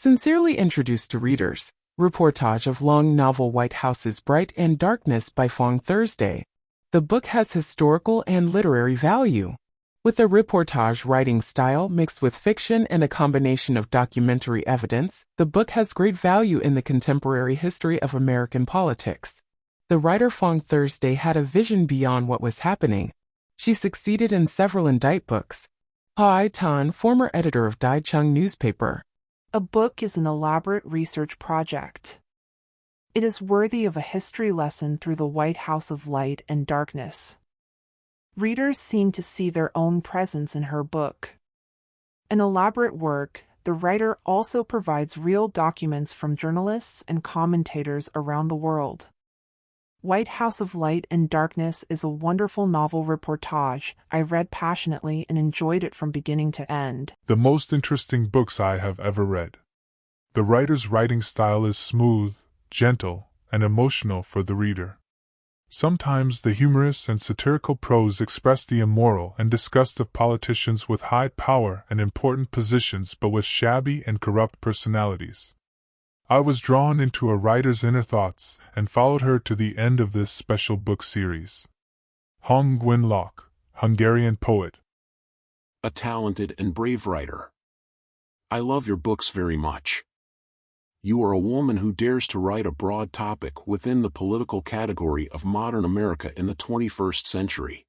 Sincerely introduced to readers, Reportage of long novel White House's Bright and Darkness by Phong Thursday. The book has historical and literary value. With a reportage writing style mixed with fiction and a combination of documentary evidence, the book has great value in the contemporary history of American politics. The writer Phong Thursday had a vision beyond what was happening. She succeeded in several indictment books. Hoai, former editor of Chung newspaper. A book is an elaborate research project. It is worthy of a history lesson through the White House of Light and Darkness. Readers seem to see their own presence in her book. An elaborate work, the writer also provides real documents from journalists and commentators around the world. White House of Light and Darkness is a wonderful novel reportage. I read passionately and enjoyed it from beginning to end. The most interesting books I have ever read. The writer's writing style is smooth, gentle, and emotional for the reader. Sometimes the humorous and satirical prose express the immoral and disgust of politicians with high power and important positions but with shabby and corrupt personalities. I was drawn into a writer's inner thoughts and followed her to the end of this special book series. Hong Gwyn-Lok, Hungarian poet. A talented and brave writer. I love your books very much. You are a woman who dares to write a broad topic within the political category of modern America in the 21st century.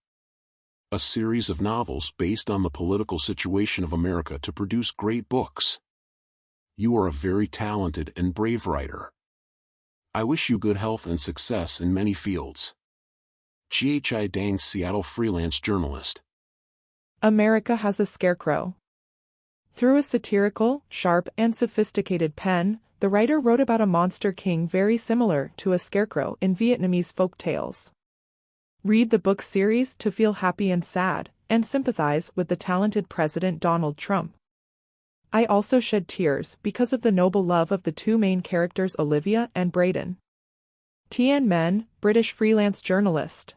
A series of novels based on the political situation of America to produce great books. You are a very talented and brave writer. I wish you good health and success in many fields. Ghi Dang, Seattle freelance journalist. America has a scarecrow. Through a satirical, sharp, and sophisticated pen, the writer wrote about a monster king very similar to a scarecrow in Vietnamese folk tales. Read the book series to feel happy and sad, and sympathize with the talented President Donald Trump. I also shed tears because of the noble love of the two main characters Olivia and Braden. Tien Men, British freelance journalist.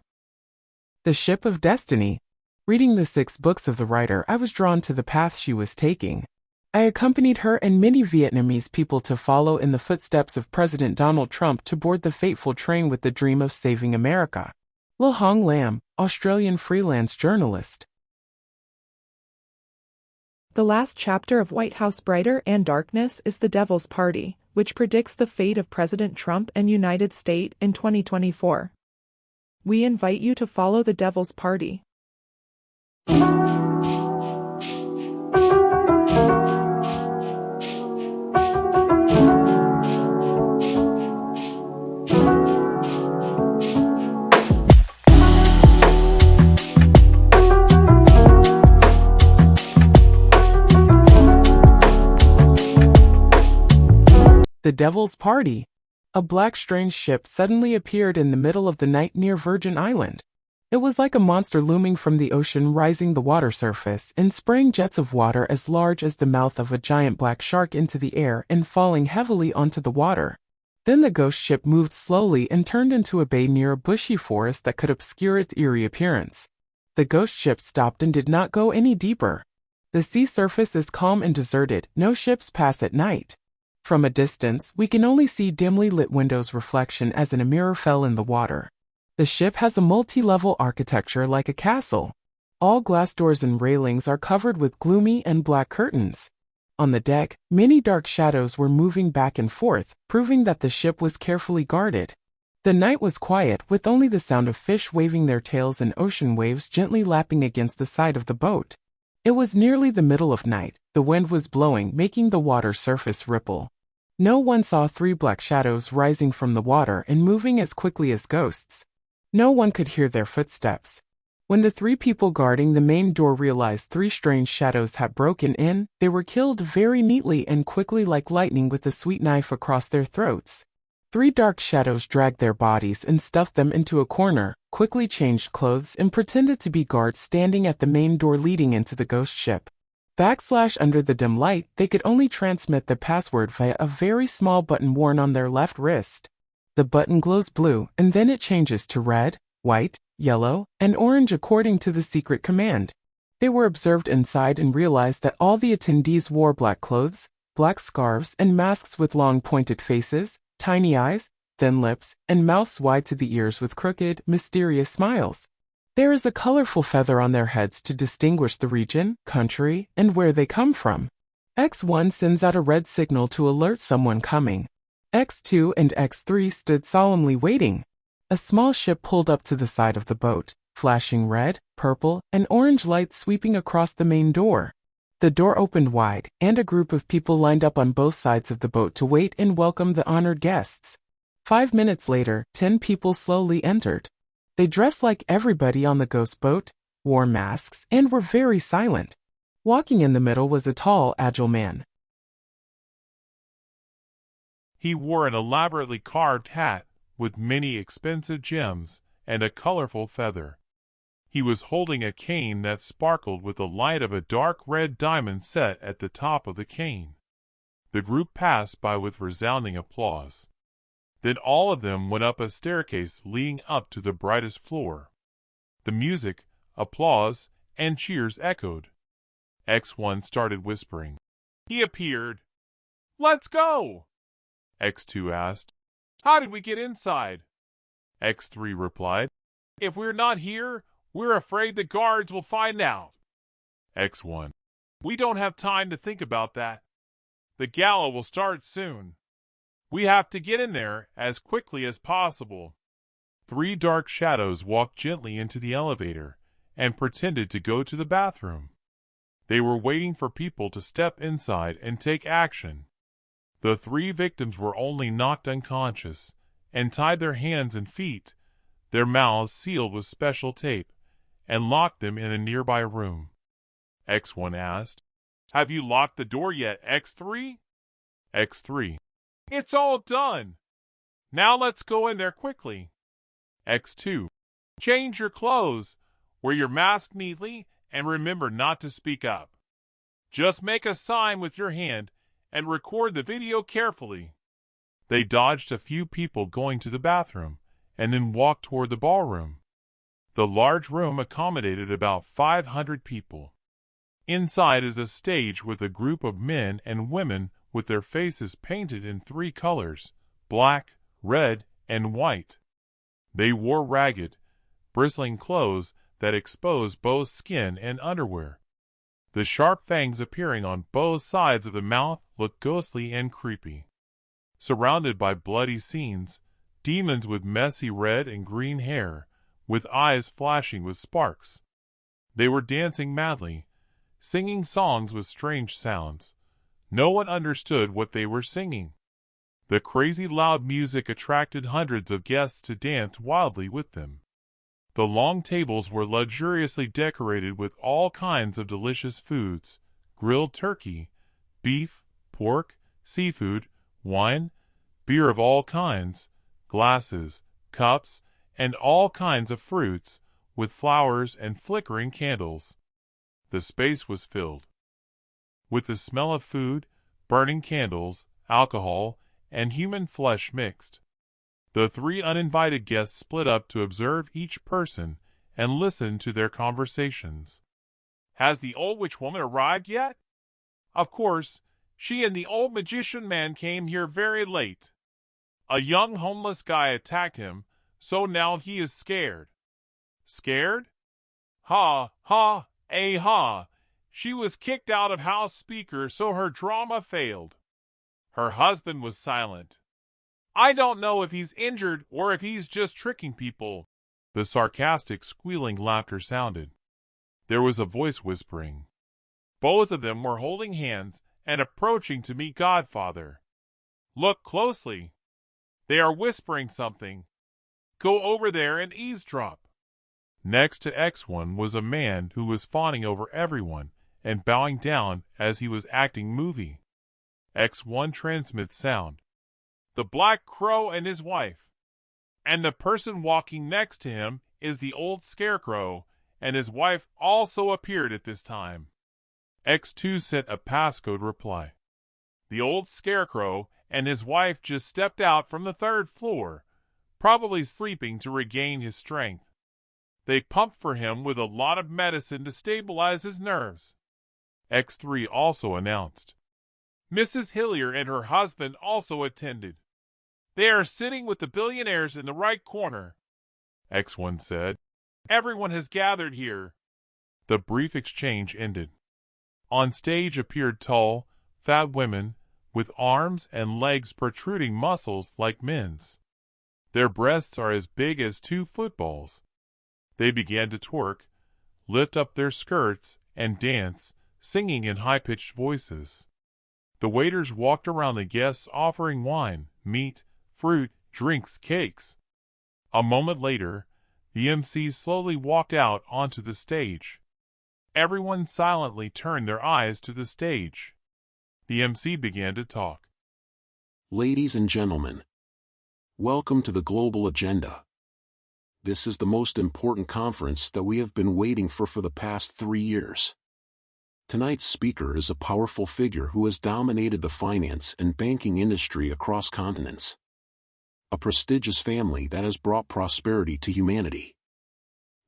The Ship of Destiny. Reading the 6 books of the writer, I was drawn to the path she was taking. I accompanied her and many Vietnamese people to follow in the footsteps of President Donald Trump to board the fateful train with the dream of saving America. Le Hong Lam, Australian freelance journalist. The last chapter of White House Brighter and Darkness is The Devil's Party, which predicts the fate of President Trump and United States in 2024. We invite you to follow The Devil's Party. The Devil's Party. A black strange ship suddenly appeared in the middle of the night near Virgin Island. It was like a monster looming from the ocean, rising the water surface and spraying jets of water as large as the mouth of a giant black shark into the air and falling heavily onto the water. Then the ghost ship moved slowly and turned into a bay near a bushy forest that could obscure its eerie appearance. The ghost ship stopped and did not go any deeper. The sea surface is calm and deserted, no ships pass at night. From a distance, we can only see dimly lit windows' reflection as a mirror fell in the water. The ship has a multi-level architecture like a castle. All glass doors and railings are covered with gloomy and black curtains. On the deck, many dark shadows were moving back and forth, proving that the ship was carefully guarded. The night was quiet, with only the sound of fish waving their tails and ocean waves gently lapping against the side of the boat. It was nearly the middle of night. The wind was blowing, making the water surface ripple. No one saw 3 black shadows rising from the water and moving as quickly as ghosts. No one could hear their footsteps. When the 3 people guarding the main door realized 3 strange shadows had broken in, they were killed very neatly and quickly like lightning with a sweet knife across their throats. 3 dark shadows dragged their bodies and stuffed them into a corner, quickly changed clothes and pretended to be guards standing at the main door leading into the ghost ship. Under the dim light, they could only transmit the password via a very small button worn on their left wrist. The button glows blue, and then it changes to red, white, yellow, and orange according to the secret command. They were observed inside and realized that all the attendees wore black clothes. black scarves and masks with long pointed faces, tiny eyes, thin lips, and mouths wide to the ears with crooked, mysterious smiles. There is a colorful feather on their heads to distinguish the region, country, and where they come from. X1 sends out a red signal to alert someone coming. X2 and X3 stood solemnly waiting. A small ship pulled up to the side of the boat, flashing red, purple, and orange lights sweeping across the main door. The door opened wide, and a group of people lined up on both sides of the boat to wait and welcome the honored guests. 5 minutes later, 10 people slowly entered. They dressed like everybody on the ghost boat, wore masks, and were very silent. Walking in the middle was a tall, agile man. He wore an elaborately carved hat with many expensive gems and a colorful feather. He was holding a cane that sparkled with the light of a dark red diamond set at the top of the cane. The group passed by with resounding applause. Then all of them went up a staircase leading up to the brightest floor. The music, applause, and cheers echoed. X1 started whispering. He appeared. "Let's go!" X2 asked. "How did we get inside?" X3 replied. "If we're not here, we're afraid the guards will find out." X1. "We don't have time to think about that. The gala will start soon. We have to get in there as quickly as possible." 3 dark shadows walked gently into the elevator and pretended to go to the bathroom. They were waiting for people to step inside and take action. The 3 victims were only knocked unconscious and tied their hands and feet, their mouths sealed with special tape, and locked them in a nearby room. X1 asked, "Have you locked the door yet, X3?" X3. "It's all done. Now let's go in there quickly." X2. "Change your clothes, wear your mask neatly, and remember not to speak up. Just make a sign with your hand and record the video carefully." They dodged a few people going to the bathroom and then walked toward the ballroom. The large room accommodated about 500 people. Inside is a stage with a group of men and women with their faces painted in 3 colors, black, red, and white. They wore ragged, bristling clothes that exposed both skin and underwear. The sharp fangs appearing on both sides of the mouth looked ghostly and creepy. Surrounded by bloody scenes, demons with messy red and green hair, with eyes flashing with sparks. They were dancing madly, singing songs with strange sounds. No one understood what they were singing. The crazy loud music attracted hundreds of guests to dance wildly with them. The long tables were luxuriously decorated with all kinds of delicious foods: grilled turkey, beef, pork, seafood, wine, beer of all kinds, glasses, cups, and all kinds of fruits, with flowers and flickering candles. The space was filled with the smell of food, burning candles, alcohol, and human flesh mixed. The 3 uninvited guests split up to observe each person and listen to their conversations. "Has the old witch woman arrived yet?" "Of course, she and the old magician man came here very late. A young homeless guy attacked him, so now he is scared." "Scared?" "Ha, ha, ha. She was kicked out of House Speaker, so her drama failed." Her husband was silent. "I don't know if he's injured or if he's just tricking people." The sarcastic, squealing laughter sounded. There was a voice whispering. Both of them were holding hands and approaching to meet Godfather. "Look closely. They are whispering something. Go over there and eavesdrop." Next to X1 was a man who was fawning over everyone and bowing down as he was acting movie. X1 transmits sound. "The Black Crow and his wife. And the person walking next to him is the old Scarecrow, and his wife also appeared at this time." X2 sent a passcode reply. "The old Scarecrow and his wife just stepped out from the 3rd floor, probably sleeping to regain his strength. They pumped for him with a lot of medicine to stabilize his nerves." X3 also announced. Mrs. Hillier and her husband also attended. They are sitting with the billionaires in the right corner, X1 said. Everyone has gathered here. The brief exchange ended. On stage appeared tall, fat women with arms and legs protruding muscles like men's. Their breasts are as big as 2 footballs. They began to twerk, lift up their skirts, and dance, singing in high-pitched voices. The waiters walked around the guests offering wine, meat, fruit, drinks, cakes. A moment later, the MCs slowly walked out onto the stage. Everyone silently turned their eyes to the stage. The MC began to talk. Ladies and gentlemen, welcome to the Global Agenda. This is the most important conference that we have been waiting for the past 3 years. Tonight's speaker is a powerful figure who has dominated the finance and banking industry across continents. A prestigious family that has brought prosperity to humanity.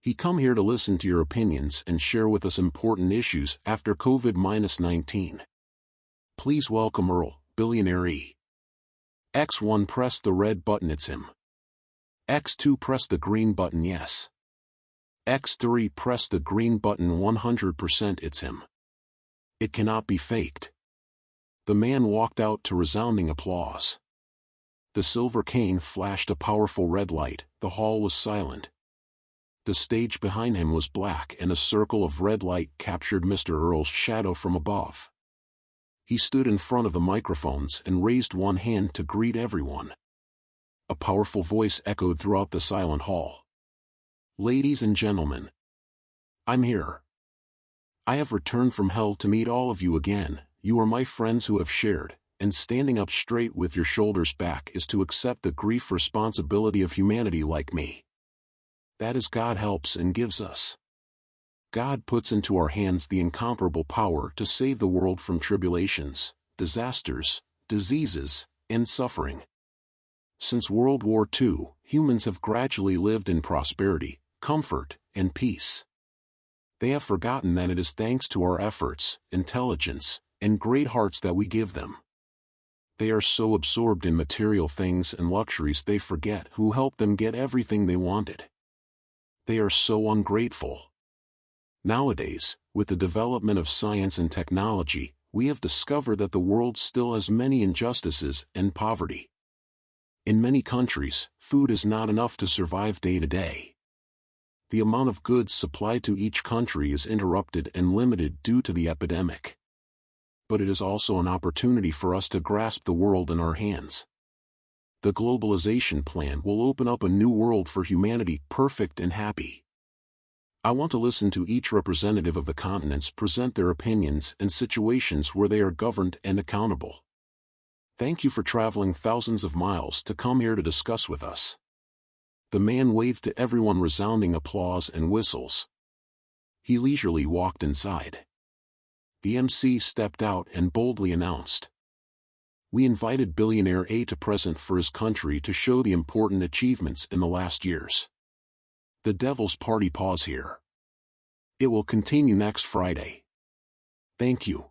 He come here to listen to your opinions and share with us important issues after COVID-19. Please welcome Earl, billionaire E. X1 press the red button, it's him. X2 press the green button, yes. X3 press the green button, 100% it's him. It cannot be faked. The man walked out to resounding applause. The silver cane flashed a powerful red light, the hall was silent. The stage behind him was black and a circle of red light captured Mr. Earl's shadow from above. He stood in front of the microphones and raised one hand to greet everyone. A powerful voice echoed throughout the silent hall. Ladies and gentlemen, I'm here. I have returned from hell to meet all of you again. You are my friends who have shared, and standing up straight with your shoulders back is to accept the grief responsibility of humanity like me. That is God helps and gives us. God puts into our hands the incomparable power to save the world from tribulations, disasters, diseases, and suffering. Since World War II, humans have gradually lived in prosperity, comfort, and peace. They have forgotten that it is thanks to our efforts, intelligence, and great hearts that we give them. They are so absorbed in material things and luxuries they forget who helped them get everything they wanted. They are so ungrateful. Nowadays, with the development of science and technology, we have discovered that the world still has many injustices and poverty. In many countries, food is not enough to survive day to day. The amount of goods supplied to each country is interrupted and limited due to the epidemic. But it is also an opportunity for us to grasp the world in our hands. The globalization plan will open up a new world for humanity, perfect and happy. I want to listen to each representative of the continents present their opinions and situations where they are governed and accountable. Thank you for traveling thousands of miles to come here to discuss with us. The man waved to everyone, resounding applause and whistles. He leisurely walked inside. The MC stepped out and boldly announced, "We invited billionaire A to present for his country to show the important achievements in the last years. The Devil's Party pause here. It will continue next Friday. Thank you."